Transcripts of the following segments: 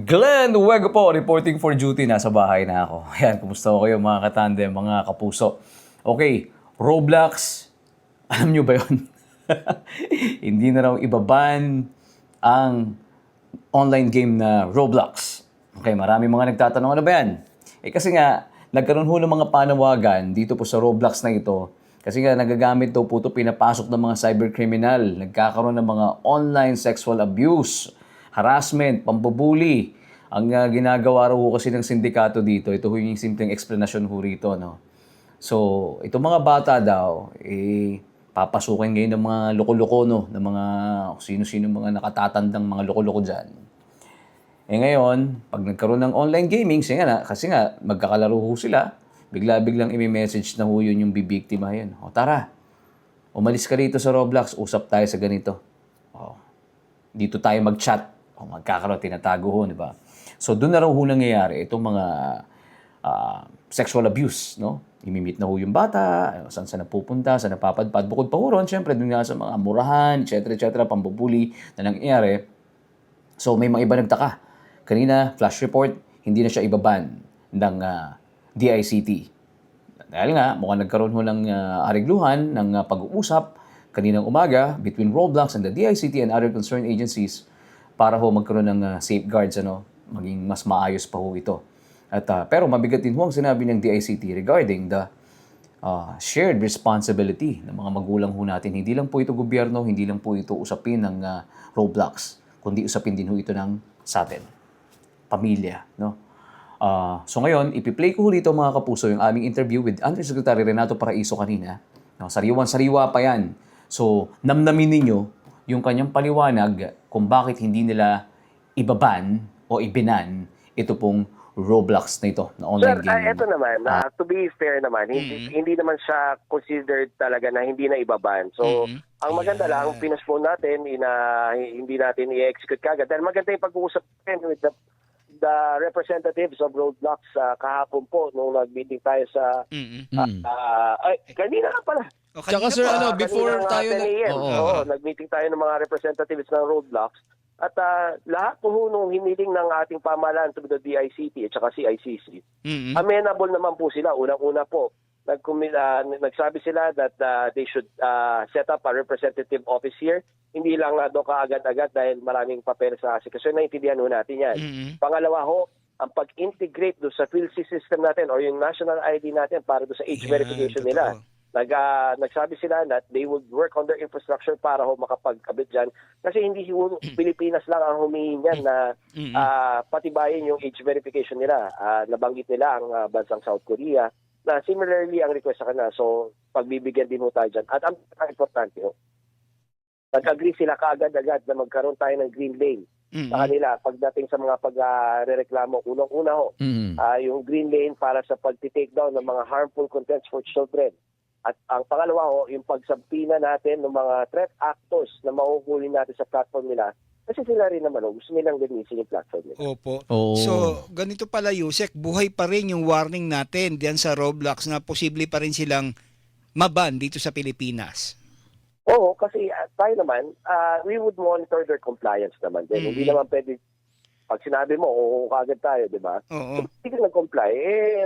Glenn Huego po, reporting for duty. Nasa bahay na ako. Ayan, kumusta ko kayo mga katandem, mga kapuso? Okay, Roblox, alam nyo ba yun? Hindi na raw ibaban ang online game na Roblox. Okay, marami mga nagtatanong, ano ba yan? Kasi nga, nagkaroon ho ng mga panawagan dito po sa Roblox na ito. Kasi nga, nagagamit daw po ito, pinapasok ng mga cybercriminal. Nagkakaroon ng mga online sexual abuse, harassment, pambubuli. Ang ginagawa raw ho kasi ng sindikato dito, ito ho yung simpleng explanation ho rito, no? So, itong mga bata daw, papasukin ngayon ng mga loko-loko, no? Ng mga sino-sino mga nakatatandang mga loko-loko dyan. Ngayon, pag nagkaroon ng online gaming, kasi nga magkakalaro ho sila, bigla-biglang imi-message na ho yun yung bibiktima yun. O tara, umalis ka rito sa Roblox, usap tayo sa ganito. O, dito tayo mag-chat. O magkakaroon, tinatago ho, di ba? So, doon na raw ho nangyayari itong mga sexual abuse, no? Imimit na ho yung bata, saan napupunta, saan napapadpad. Bukod pa ho ron, syempre, doon nga sa mga murahan, etc., pambubuli na nangyayari. So, may mga iba nagtaka. Kanina, flash report, hindi na siya ibaban ng DICT. Dahil nga, mukhang nagkaroon ho ng arigluhan ng pag-uusap kaninang umaga between Roblox and the DICT and other concerned agencies para ho magkaroon ng safeguards, maging mas maayos pa ho ito. At, pero mabigat din ho ang sinabi ng DICT regarding the shared responsibility ng mga magulang ho natin. Hindi lang po ito gobyerno, hindi lang po ito usapin ng Roblox, kundi usapin din ho ito ng sa atin, pamilya, no? So ngayon, ipi-play ko dito mga kapuso yung aming interview with Undersecretary Renato Paraiso kanina. No, sariwan-sariwa pa yan. So, namnamin ninyo yung kanyang paliwanag kung bakit hindi nila ibaban o ibinan ito pong Roblox na ito, na online Sir, gaming. ito naman, to be fair naman, hindi naman siya considered talaga na hindi na ibaban. So, ang maganda lang, pinaspone natin, hindi natin i-execute kagad. Dahil maganda yung pag-uusap natin with the representatives of Roblox kahapon po nung nag-meeting tayo sa kanina nga pala. Tsaka sir, before tayo nag-meeting tayo ng mga representatives ng Roblox. At lahat po nung hiniling ng ating pamahalaan to the DICT at saka CICC, amenable naman po sila. Unang-una po, nagsabi sila that they should set up a representative office here. Hindi lang doon kaagad-agad dahil maraming papel sa kasi naintindihan ho natin yan. Pangalawa ho, ang pag-integrate doon sa PhilSys system natin or yung national ID natin para doon sa age verification nila. Nagsabi sila that they would work on their infrastructure para ho makapagkabit dyan. Kasi hindi Pilipinas lang ang humihingan na patibayin yung age verification nila. Nabanggit nila ang bansang South Korea na similarly ang request sa kanila. So, pagbibigyan din ho tayo dyan. At ang importante ho, nag-agree sila kaagad-agad na magkaroon tayo ng green lane sa kanila pagdating sa mga pag-rereklamo. Unang-una ho, yung green lane para sa pag-take down ng mga harmful contents for children. At ang pangalawa ho, yung pagsampina natin ng mga threat actors na mahuhuli natin sa platform nila. Kasi sila rin naman, gusto nilang linisin yung platform nila. Opo. So, ganito pala, Yusek, buhay pa rin yung warning natin diyan sa Roblox na posible pa rin silang maban dito sa Pilipinas. Oo, kasi tayo naman, we would monitor their compliance naman din. Hindi naman pwede, pag sinabi mo, kagad tayo, di ba? Oo. Kung hindi ka nag-comply,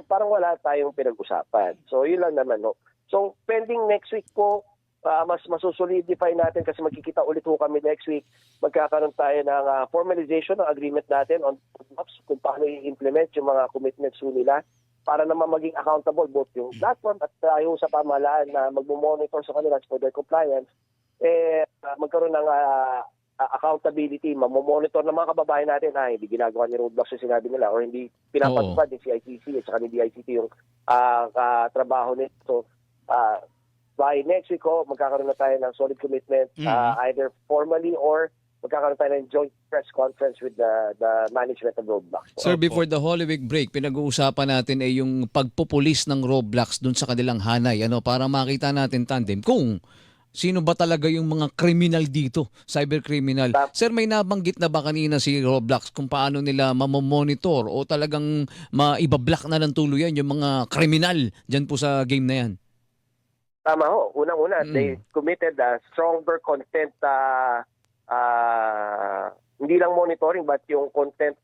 parang wala tayong pinag-usapan. So, yun lang naman, no? So, pending next week po, mas masusolidify natin kasi magkikita ulit po kami next week. Magkakaroon tayo ng formalization ng agreement natin on kung paano i-implement yung mga commitments nila para naman maging accountable both yung platform at tayo sa pamahalaan na magmo-monitor sa kanila for their compliance. Magkaroon ng accountability, mamomonitor ng mga kababayan natin hindi ginagawa ni Roblox yung sinabi nila or hindi pinapatupad ni CICC at saka ni DICT yung trabaho nito. So, by next week magkakaroon na tayo ng solid commitment either formally or magkakaroon tayo ng joint press conference with the management of Roblox. Sir, before the Holy Week break, pinag-uusapan natin ay yung pagpupulis ng Roblox dun sa kanilang hanay, para makita natin tandem kung sino ba talaga yung mga kriminal dito, cybercriminal. Sir, may nabanggit na ba kanina si Roblox kung paano nila mamomonitor o talagang maibablock na ng tuluyan yung mga kriminal dyan po sa game na yan? Tama ho. Unang-una, they committed a stronger content hindi lang monitoring but yung content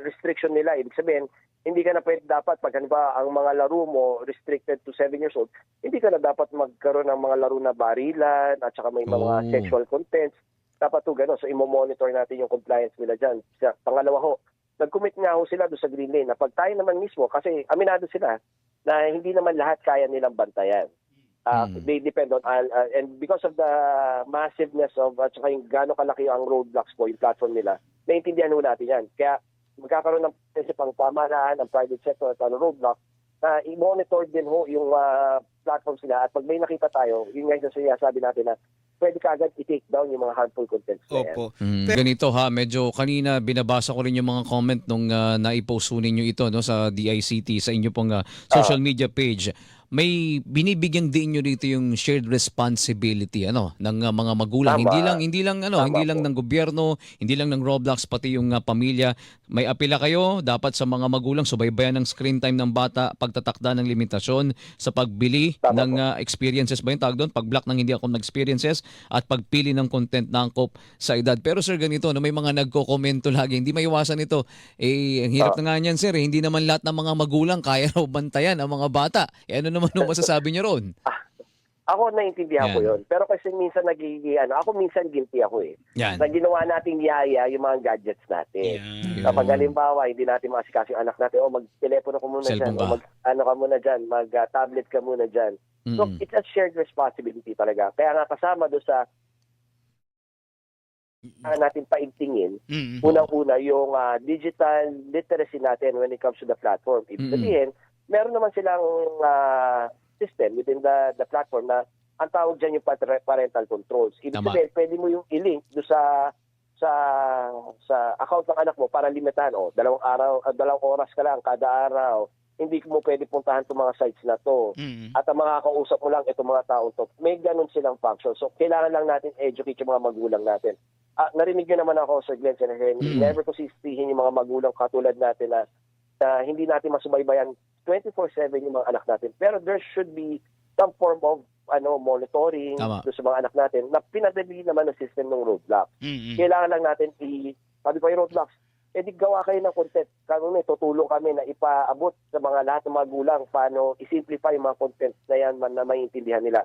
restriction nila. Ibig sabihin, hindi ka na pwede dapat, pag halimbawa ang mga laro mo restricted to 7 years old, hindi ka na dapat magkaroon ng mga laro na barilan at saka may mga Oh. sexual contents. Dapat to gano'n. So, imo-monitor natin yung compliance nila dyan. Pangalawa ho, nag-commit nga ho sila doon sa Green Lane na pag tayo naman mismo, kasi aminado sila na hindi naman lahat kaya nilang bantayan. They depend on, and because of the massiveness of, at saka yung gano'ng kalaki ang roadblocks po, yung platform nila, naiintindihan ho natin yan. Kaya, magkakaroon ng pang pamahalaan, ng private sector at roadblock na i-monitor din ho yung platforms nila at pag may nakita tayo, yun nga yung sinasabi natin na pwede ka agad i-take down yung mga harmful contents na yan. Opo. Ganito ha, medyo kanina binabasa ko rin yung mga comment nung naipost ho ninyo ito no, sa DICT, sa inyo pong social media page. May binibigyan din nyo dito yung shared responsibility ng mga magulang. Tama. Hindi lang Tama po. ng gobyerno, hindi lang ng Roblox, pati yung pamilya. May apela kayo dapat sa mga magulang subaybayan ng screen time ng bata, pagtatakda ng limitasyon sa pagbili Tama ng experiences ba yung tawag doon, pag-block ng hindi ako ng experiences at pagpili ng content na angkop sa edad. Pero sir, ganito, no, may mga nagko-komento lagi, hindi maiwasan ito. Ang hirap na nga niyan sir, hindi naman lahat ng mga magulang kaya raw bantayan ang mga bata. Ano naman ang masasabi niyo ron? Ako naiintindihan ko Yan. yun. Pero kasi minsan ako minsan guilty ako eh. Yan. Na ginawa nating yaya yung mga gadgets natin. Yan. Kapag halimbawa, hindi natin makasikaso yung anak natin, mag-telepono ka muna Cellphone dyan, ba? o ka muna dyan, mag-tablet ka muna dyan. So, it's a shared responsibility talaga. Kaya nga kasama doon sa natin paigtingin, unang-una yung digital literacy natin when it comes to the platform. Ibig sabihin, meron naman silang system within the platform na ang tawag dyan yung parental controls. Ibig Tama. sabihin, pwede mo yung i-link doon sa account ng anak mo para limitahan. 2 oras ka lang kada araw. Hindi mo pwede puntahan itong mga sites na to. At ang mga kausap mo lang itong mga taong to. May ganun silang function. So, kailangan lang natin educate yung mga magulang natin. Narinig nyo naman ako, Sir Glenn, never ko sisihin yung mga magulang katulad natin na hindi natin masubaybayan 24/7 yung mga anak natin. Pero there should be some form of monitoring Tama. doon sa mga anak natin na pinadali naman ng system ng roadblock. Kailangan lang natin sabi ko yung roadblocks, di gawa kayo ng content. Kami tutulong kami na ipaabot sa mga lahat ng magulang paano i-simplify yung mga contents na yan na maiintindihan nila.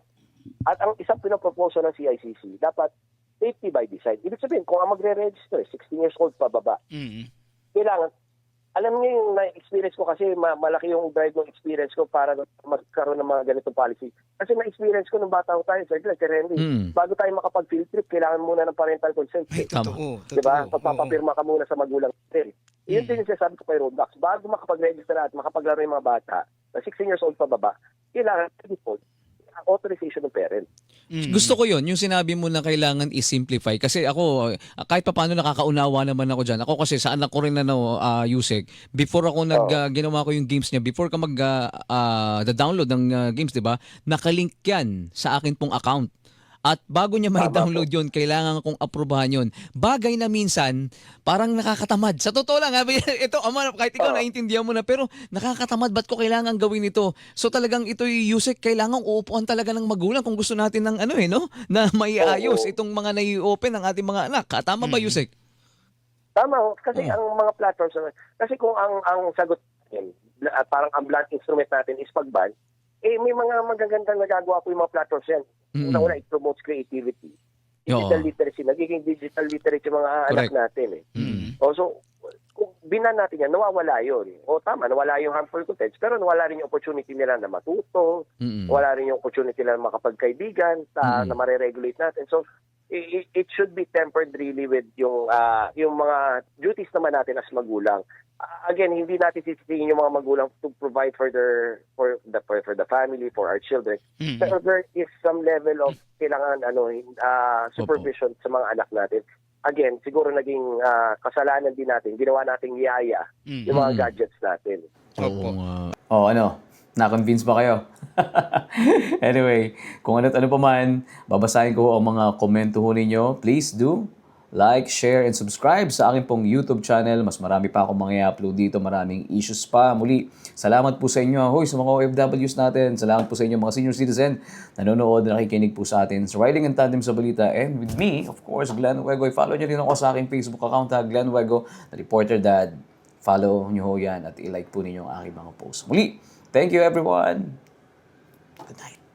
At ang isang pinapropose ng CICC, dapat safety by design. Ibig sabihin, kung ang magre-register, 16 years old pababa, kailangan, alam niyo yung na-experience ko kasi malaki yung drive ng experience ko para magkaroon ng mga ganitong policy. Kasi na-experience ko nung bata ko tayo, Sir Randy, bago tayo makapag-field trip, kailangan muna ng parental consent. Ay, Tama. totoo. Diba? Oo. Pagpapapirma ka muna sa magulang natin. Yun din yung sinasabi ko kay Roblox. Bago makapag-register at makapaglaro yung mga bata na 16 years old pa baba, kailangan default authorization ng parent. Gusto ko yun, yung sinabi mo na kailangan i-simplify. Kasi ako, kahit pa paano nakakaunawa naman ako dyan. Ako kasi sa anak ko rin Yusek, before ako ginawa ko yung games niya, before ka mag-download ng games, di ba? Nakalink yan sa akin pong account. At bago niya may-download yun, kailangan kong aprobahan yun. Bagay na minsan, parang nakakatamad. Sa totoo lang, ito, kahit ikaw naiintindihan mo na, pero nakakatamad, ba't ko kailangan gawin ito? So talagang ito'y Yusek, kailangan uupuan talaga ng magulang kung gusto natin ng na maiayos itong mga nai-open ng ating mga anak. Tama ba, Yusek? Tama, kasi ang mga platforms, kasi kung ang sagot natin, parang ang blunt instrument natin is pag-ban, may mga magagandang nagagawa po yung mga platforms yan. Una-una, it promotes creativity. Digital literacy. Nagiging digital literate yung mga anak natin. So, kung binan natin yan, nawawala yun. Tama, nawala yung harmful contents, pero nawala rin yung opportunity nila na matuto, nawala rin yung opportunity nila na makapagkaibigan, na mareregulate natin. So, it should be tempered really with yung mga duties naman natin as magulang. Again, hindi natin sisisihin yung mga magulang to provide for the family, for our children. Pero there is some level of kailangan supervision sa mga anak natin. Again, siguro naging kasalanan din natin, ginawa nating yaya yung mga gadgets natin. Opo. Na-convince ba kayo? Anyway, kung ano pa man, babasahin ko ang mga komento ho ninyo. Please do like, share, and subscribe sa aking pong YouTube channel. Mas marami pa akong mga i-upload dito. Maraming issues pa. Muli, salamat po sa inyo. Hoy, sa mga OFWs natin. Salamat po sa inyo mga senior citizen. Nanonood na nakikinig po sa atin. So, Riding in Tandem sa Balita. And with me, of course, Glenn Wego. Follow nyo rin ako sa aking Facebook account, Glenn Wego, the Reporter Dad. Follow nyo ho yan at i-like po ninyo ang aking mga posts. Muli, thank you everyone. Good night.